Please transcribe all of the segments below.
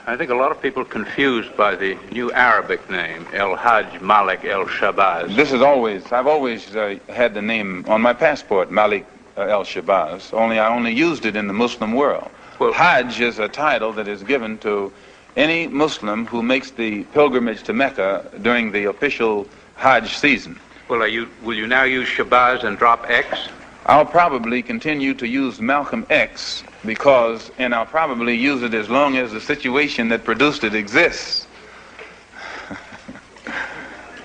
I think a lot of people confused by the new Arabic name, El-Hajj Malik El-Shabazz. I've always had the name on my passport, Malik El-Shabazz, only I only used it in the Muslim world. Well, Hajj is a title that is given to any Muslim who makes the pilgrimage to Mecca during the official Hajj season. Well, will you now use Shabazz and drop X? I'll probably continue to use Malcolm X and I'll probably use it as long as the situation that produced it exists.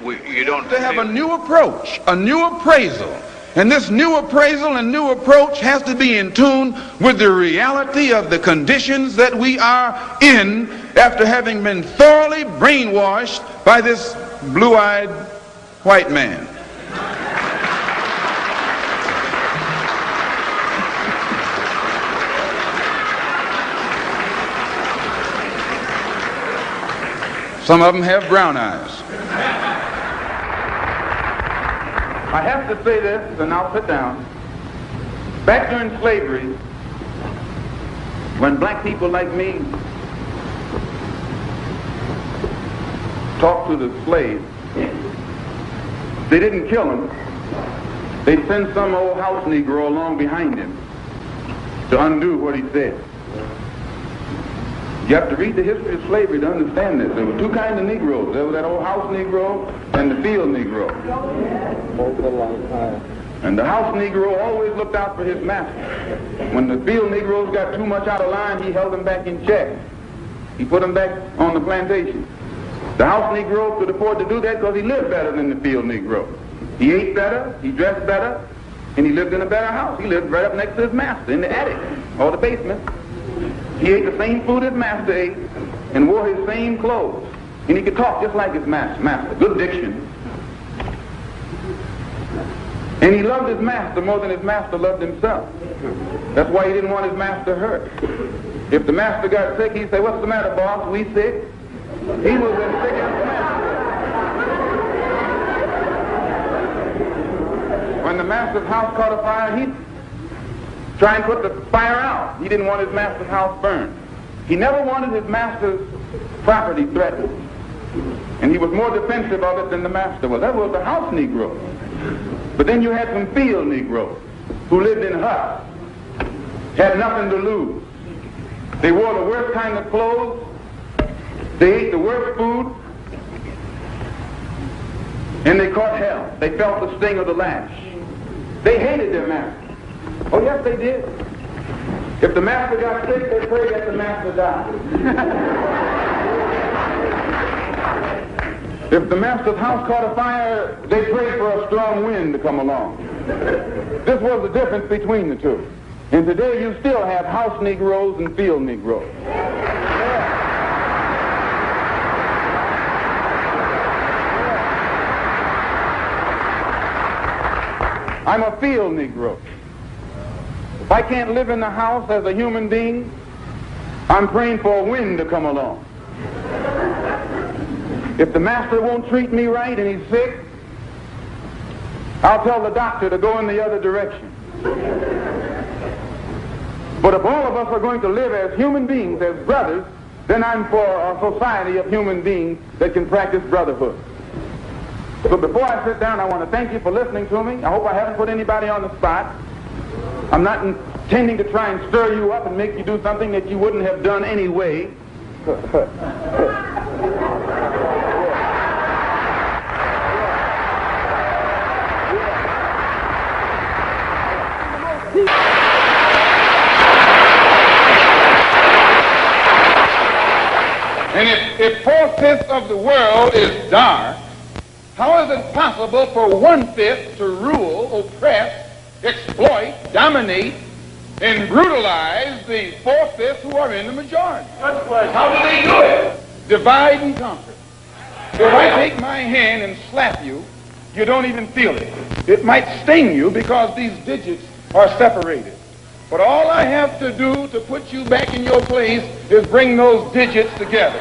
You don't... They have a new approach, a new appraisal. And this new appraisal and new approach has to be in tune with the reality of the conditions that we are in after having been thoroughly brainwashed by this blue-eyed white man. Some of them have brown eyes. I have to say this, and I'll sit down. Back during slavery, when black people like me talked to the slaves, they didn't kill him. They'd send some old house Negro along behind him to undo what he said. You have to read the history of slavery to understand this. There were two kinds of Negroes. There was that old house Negro and the field Negro. And the house Negro always looked out for his master. When the field Negroes got too much out of line, he held them back in check. He put them back on the plantation. The house Negro could afford to do that because he lived better than the field Negro. He ate better, he dressed better, and he lived in a better house. He lived right up next to his master in the attic or the basement. He ate the same food his master ate and wore his same clothes. And he could talk just like his master. Good diction. And he loved his master more than his master loved himself. That's why he didn't want his master hurt. If the master got sick, he'd say, "What's the matter, boss? We sick?" He was as sick as the master. When the master's house caught a fire, he'd try and put the fire out. He didn't want his master's house burned. He never wanted his master's property threatened. And he was more defensive of it than the master was. That was the house Negro. But then you had some field Negroes who lived in huts, had nothing to lose. They wore the worst kind of clothes. They ate the worst food. And they caught hell. They felt the sting of the lash. They hated their master. Oh, yes, they did. If the master got sick, they prayed that the master died. If the master's house caught a fire, they prayed for a strong wind to come along. This was the difference between the two. And today you still have house Negroes and field Negroes. I'm a field Negro. If I can't live in the house as a human being, I'm praying for a wind to come along. If the master won't treat me right and he's sick, I'll tell the doctor to go in the other direction. But if all of us are going to live as human beings, as brothers, then I'm for a society of human beings that can practice brotherhood. So before I sit down, I want to thank you for listening to me. I hope I haven't put anybody on the spot. I'm not intending to try and stir you up and make you do something that you wouldn't have done anyway. And if 4/5 of the world is dark, how is it possible for 1/5 to rule, oppress, exploit, dominate, and brutalize the 4/5 who are in the majority? How do they do it? Divide and conquer. If I take my hand and slap you, you don't even feel it. It might sting you because these digits are separated. But all I have to do to put you back in your place is bring those digits together.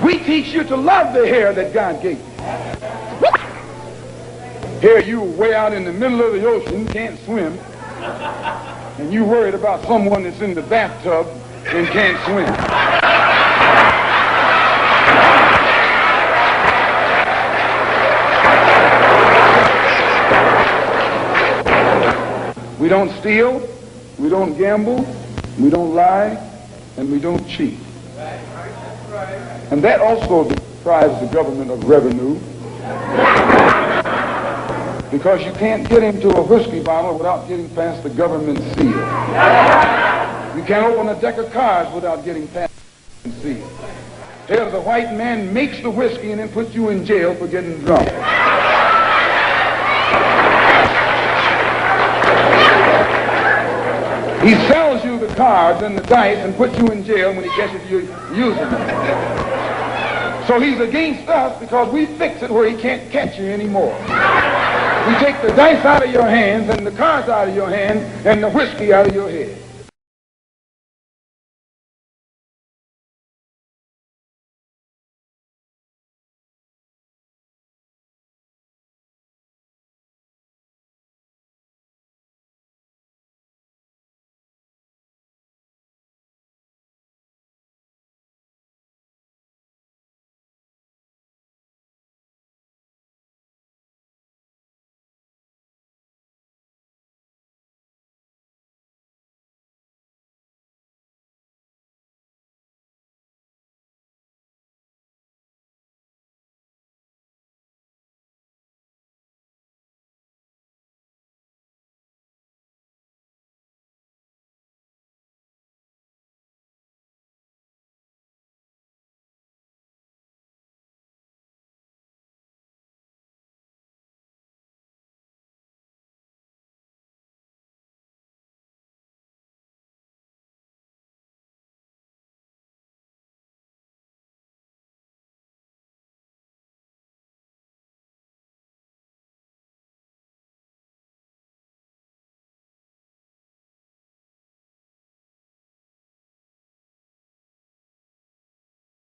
We teach you to love the hair that God gave you. Here you way out in the middle of the ocean, can't swim, and you worried about someone that's in the bathtub and can't swim. We don't steal, we don't gamble, we don't lie, and we don't cheat. And that also deprives the government of revenue, because you can't get into a whiskey bottle without getting past the government seal. You can't open a deck of cards without getting past the seal. Here the white man makes the whiskey and then puts you in jail for getting drunk. He sells you the cards and the dice and puts you in jail when he catches you using them. So he's against us because we fix it where he can't catch you anymore. We take the dice out of your hands and the cards out of your hand and the whiskey out of your head.